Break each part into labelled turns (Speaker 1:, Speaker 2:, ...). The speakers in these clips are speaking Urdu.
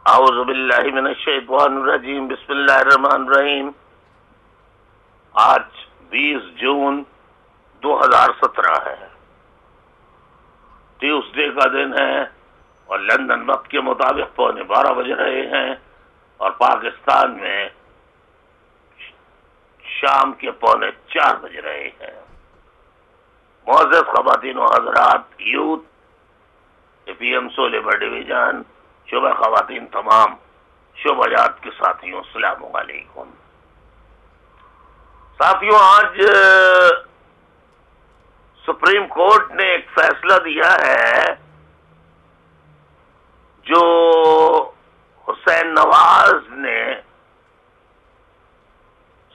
Speaker 1: اعوذ باللہ من الشیطان الرجیم، بسم اللہ الرحمن الرحیم۔ آج 20 جون 2017 ہے، ٹیوزڈے کا دن ہے اور لندن وقت کے مطابق 11:15 بج رہے ہیں اور پاکستان میں شام کے 3:45 بج رہے ہیں۔ معزز خواتین و حضرات، یوتھ پی ایم سو لیبر ڈویژن شعبہ خواتین تمام شعبہ جات کے ساتھیوں، السلام علیکم۔ ساتھیوں، آج سپریم کورٹ نے ایک فیصلہ دیا ہے جو حسین نواز نے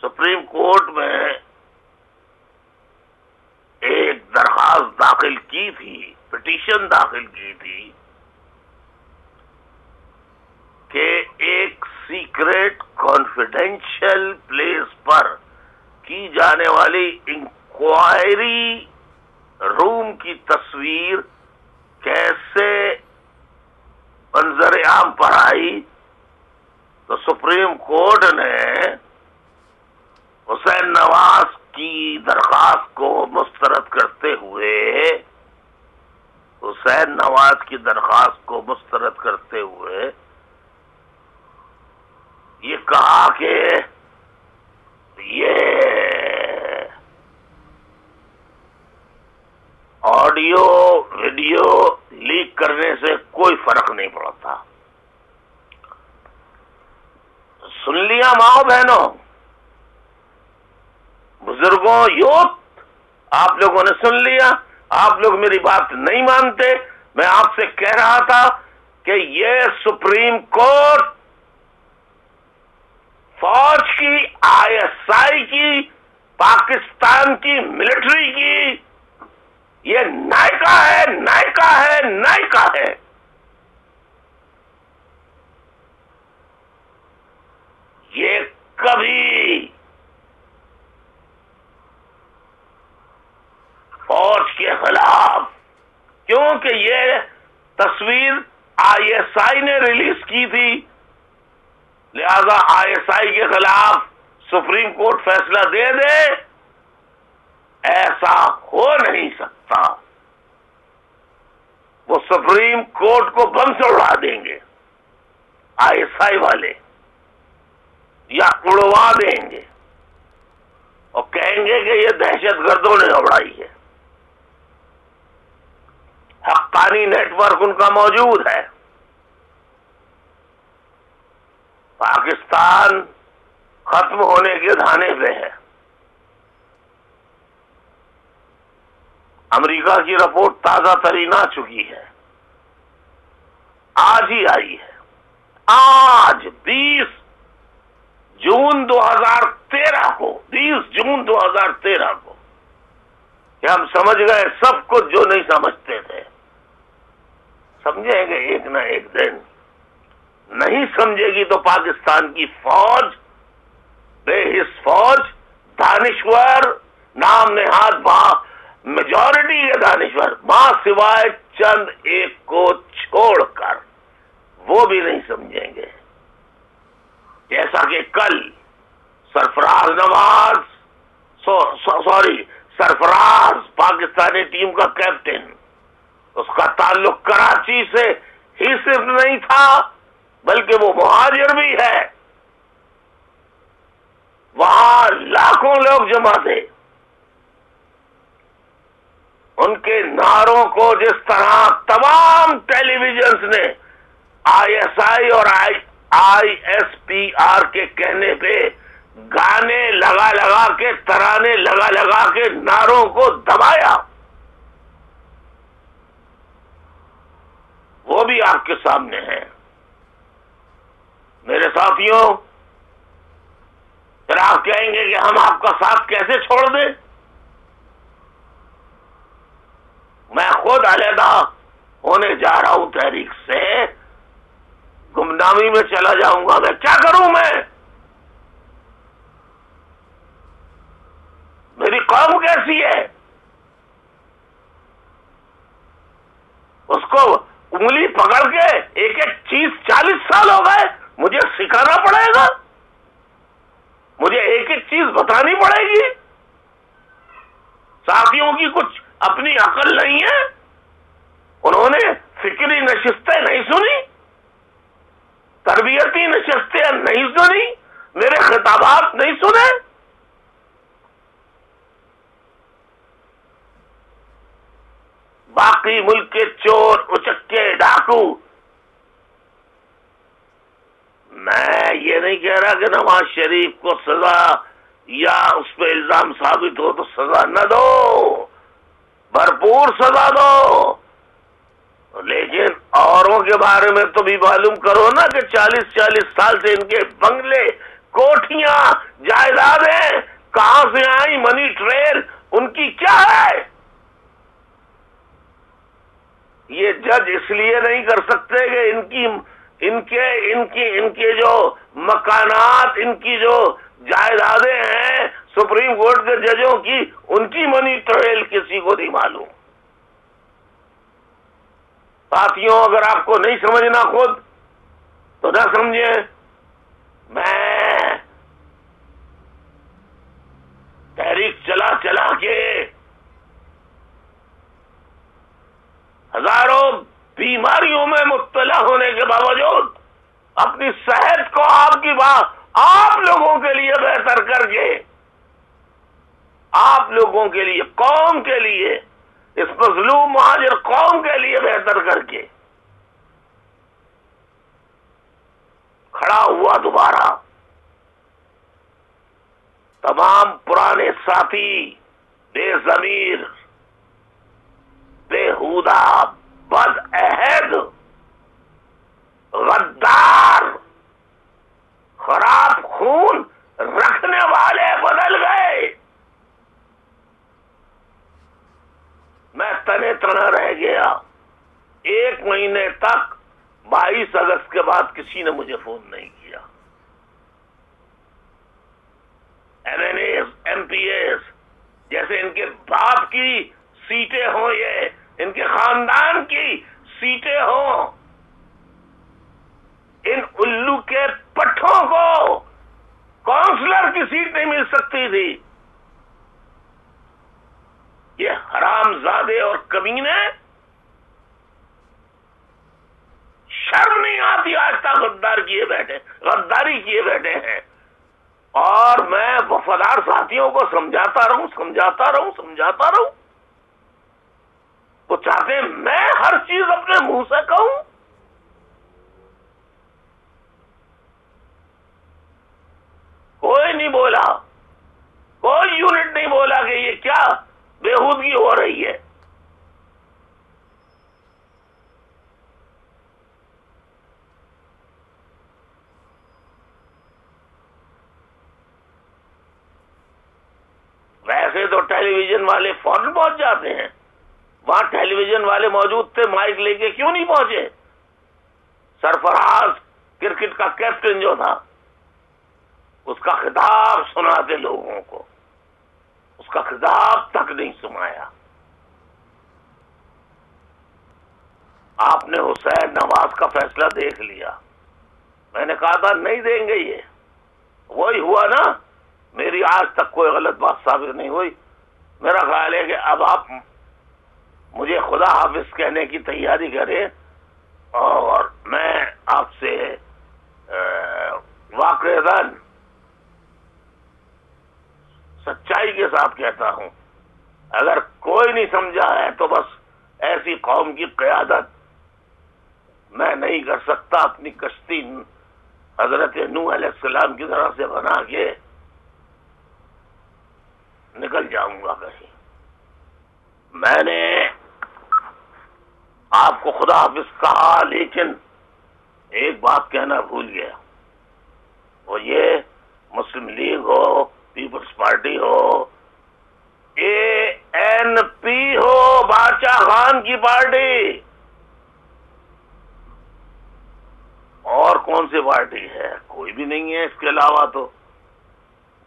Speaker 1: سپریم کورٹ میں ایک درخواست داخل کی تھی، پٹیشن داخل کی تھی کہ ایک سیکریٹ کانفیڈینشیل پلیس پر کی جانے والی انکوائری روم کی تصویر کیسے منظر عام پر آئی، تو سپریم کورٹ نے حسین نواز کی درخواست کو مسترد کرتے ہوئے یہ کہا کہ یہ آڈیو ویڈیو لیک کرنے سے کوئی فرق نہیں پڑتا۔ سن لیا ماؤ بہنوں، بزرگوں، یوتھ، آپ لوگوں نے سن لیا۔ آپ لوگ میری بات نہیں مانتے۔ میں آپ سے کہہ رہا تھا کہ یہ سپریم کورٹ فوج کی، آئی ایس آئی کی، پاکستان کی ملٹری کی یہ نائکا ہے۔ یہ کبھی فوج کے خلاف، کیونکہ یہ تصویر آئی ایس آئی نے ریلیز کی تھی، لہذا آئی ایس آئی کے خلاف سپریم کورٹ فیصلہ دے دے، ایسا ہو نہیں سکتا۔ وہ سپریم کورٹ کو بم سے اڑا دیں گے آئی ایس آئی والے، یا اڑوا دیں گے اور کہیں گے کہ یہ دہشت گردوں نے اڑائی ہے۔ حقانی نیٹ ورک ان کا موجود ہے۔ پاکستان ختم ہونے کے دھانے پہ ہے۔ امریکہ کی رپورٹ تازہ ترین آ چکی ہے، آج ہی آئی ہے، آج 20 جون 2013 کو کہ ہم سمجھ گئے سب کچھ جو نہیں سمجھتے تھے، سمجھیں گے ایک نہ ایک دن۔ نہیں سمجھے گی تو پاکستان کی فوج، بے حس فوج، دانشور، نام نہاد میجورٹی کے دانشور، ماں سوائے چند ایک کو چھوڑ کر، وہ بھی نہیں سمجھیں گے۔ جیسا کہ کل سرفراز پاکستانی ٹیم کا کیپٹن، اس کا تعلق کراچی سے ہی صرف نہیں تھا بلکہ وہ مہاجر بھی ہے، وہاں لاکھوں لوگ جمع تھے۔ ان کے نعروں کو جس طرح تمام ٹیلی ویژنز نے آئی ایس آئی اور آئی ایس پی آر کے کہنے پہ گانے لگا کے، ترانے لگا کے نعروں کو دبایا، وہ بھی آپ کے سامنے ہے۔ میرے ساتھیوں، پھر آپ کہیں گے کہ ہم آپ کا ساتھ کیسے چھوڑ دیں؟ میں خود علیحدہ ہونے جا رہا ہوں تحریک سے، گمنامی میں چلا جاؤں گا۔ میں کیا کروں؟ میری قوم کیسی ہے؟ اس کو انگلی پکڑ کے ایک ایک چیز 40 سال ہو گئے مجھے سکھانا پڑے گا، مجھے ایک ایک چیز بتانی پڑے گی؟ ساتھیوں کی کچھ اپنی عقل نہیں ہے؟ انہوں نے فکری نشستیں نہیں سنی، تربیتی نشستیں نہیں سنی، میرے خطابات نہیں سنے؟ باقی ملک کے چور اچکے ڈاکو، میں یہ نہیں کہہ رہا کہ نواز شریف کو سزا یا اس پہ الزام ثابت ہو تو سزا نہ دو، بھرپور سزا دو، لیکن اوروں کے بارے میں تو بھی معلوم کرو نا کہ 40 سال سے ان کے بنگلے، کوٹھیاں، جائیدادیں کہاں سے آئی، منی ٹریل ان کی کیا ہے؟ یہ جج اس لیے نہیں کر سکتے کہ ان کے جو مکانات، ان کی جو جائیدادیں ہیں سپریم کورٹ کے ججوں کی، ان کی منی ٹریل کسی کو نہیں معلوم۔ ساتھیوں، اگر آپ کو نہیں سمجھنا خود تو نہ سمجھیں، میں تحریک چلا کے ہزاروں بیماریوں میں مبتلا ہونے کے باوجود اپنی صحت کو آپ لوگوں کے لیے بہتر کر کے، آپ لوگوں کے لیے، قوم کے لیے، اس مظلوم مہاجر قوم کے لیے بہتر کر کے کھڑا ہوا دوبارہ۔ تمام پرانے ساتھی بے ضمیر، بےہودہ، بد عہد، غدار، خراب خون رکھنے والے بدل گئے۔ میں تنے تنا رہ گیا۔ 1 مہینے تک 22 اگست کے بعد کسی نے مجھے فون نہیں کیا۔ MNAs، MPAs، جیسے ان کے باپ کی سیٹیں ہوں، یہ ان کے خاندان کی سیٹیں ہوں، ان الو کے پٹھوں کو کونسلر کی سیٹ نہیں مل سکتی تھی۔ یہ حرام زادے اور کمینے، شرم نہیں آتی آج تک غداری کیے بیٹھے ہیں۔ اور میں وفادار ساتھیوں کو سمجھاتا رہوں، وہ چاہتے ہیں میں ہر چیز اپنے منہ سے کہوں؟ کوئی نہیں بولا، کوئی یونٹ نہیں بولا کہ یہ کیا بےہودگی ہو رہی ہے۔ ویسے تو ٹیلی ویژن والے فوراً پہنچ جاتے ہیں، وہاں ٹیلی ویژن والے موجود تھے، مائک لے کے کیوں نہیں پہنچے؟ سرفراز کرکٹ کا کیپٹن جو تھا، اس کا خطاب سناتے لوگوں کو، اس کا خطاب تک نہیں سنایا۔ آپ نے حسین نواز کا فیصلہ دیکھ لیا، میں نے کہا تھا نہیں دیں گے، یہ وہی ہوا نا۔ میری آج تک کوئی غلط بات ثابت نہیں ہوئی۔ میرا خیال ہے کہ اب آپ مجھے خدا حافظ کہنے کی تیاری کریں، اور میں آپ سے واقعتاً سچائی کے ساتھ کہتا ہوں، اگر کوئی نہیں سمجھا ہے تو بس ایسی قوم کی قیادت میں نہیں کر سکتا۔ اپنی کشتی حضرت نوح علیہ السلام کی طرح سے بنا کے نکل جاؤں گا کہیں۔ میں نے آپ کو خدا حافظ کہا، لیکن ایک بات کہنا بھول گیا، وہ یہ مسلم لیگ ہو، پیپلز پارٹی ہو، ANP ہو، بادشاہ خان کی پارٹی، اور کون سی پارٹی ہے؟ کوئی بھی نہیں ہے اس کے علاوہ۔ تو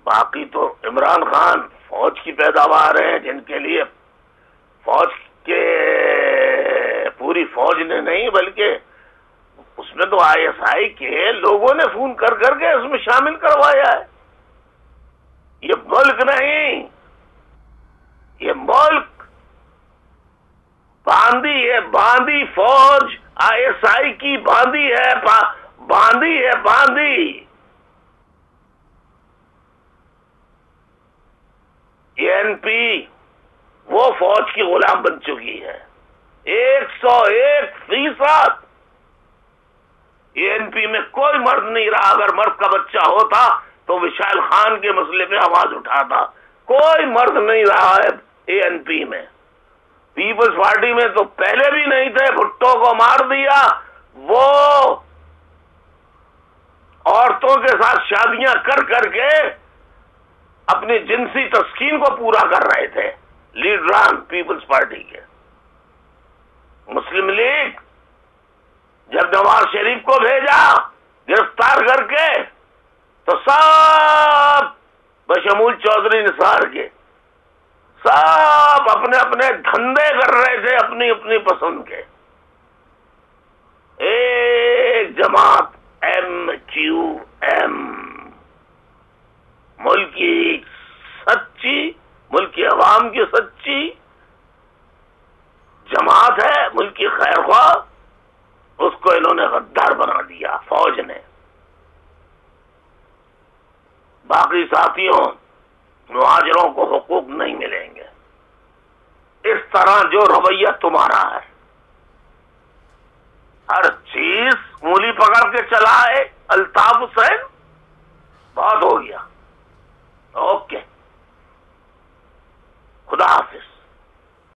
Speaker 1: باقی تو عمران خان فوج کی پیداوار ہے، جن کے لیے فوج کے پوری فوج نے نے نہیں بلکہ اس میں تو آئی ایس آئی کے لوگوں نے فون کر کر کے اس میں شامل کروایا ہے. یہ ملک نہیں، یہ ملک باندھی ہے، باندھی فوج آئی ایس آئی کی باندھی ہے، باندھی ہے، باندھی. یہ این پی وہ فوج کی غلام بن چکی ہے 101%. یہ این پی میں کوئی مرد نہیں رہا. اگر مرد کا بچہ ہوتا تو وشال خان کے مسئلے پہ آواز اٹھاتا. کوئی مرد نہیں رہا ہے اے این پی میں. پیپلز پارٹی میں تو پہلے بھی نہیں تھے. بھٹو کو مار دیا. وہ عورتوں کے ساتھ شادیاں کر کر کے اپنی جنسی تسکین کو پورا کر رہے تھے لیڈران پیپلز پارٹی کے. مسلم لیگ جب نواز شریف کو بھیجا گرفتار کر کے تو سب بشمول چودھری نثار کے سب اپنے اپنے دھندے کر رہے تھے اپنی اپنی پسند کے. ایک جماعت ایم کیو ایم ملک کی سچی، ملک کی عوام کی سچی جماعت ہے، ملک کی خیر خواہ، اس کو انہوں نے غدار بنا دیا فوج نے. باقی ساتھیوں مہاجروں کو حقوق نہیں ملیں گے. اس طرح جو رویہ تمہارا ہے، ہر چیز انگلی پکڑ کے چلا ہے. الطاف حسین بہت ہو گیا. اوکے، خدا حافظ.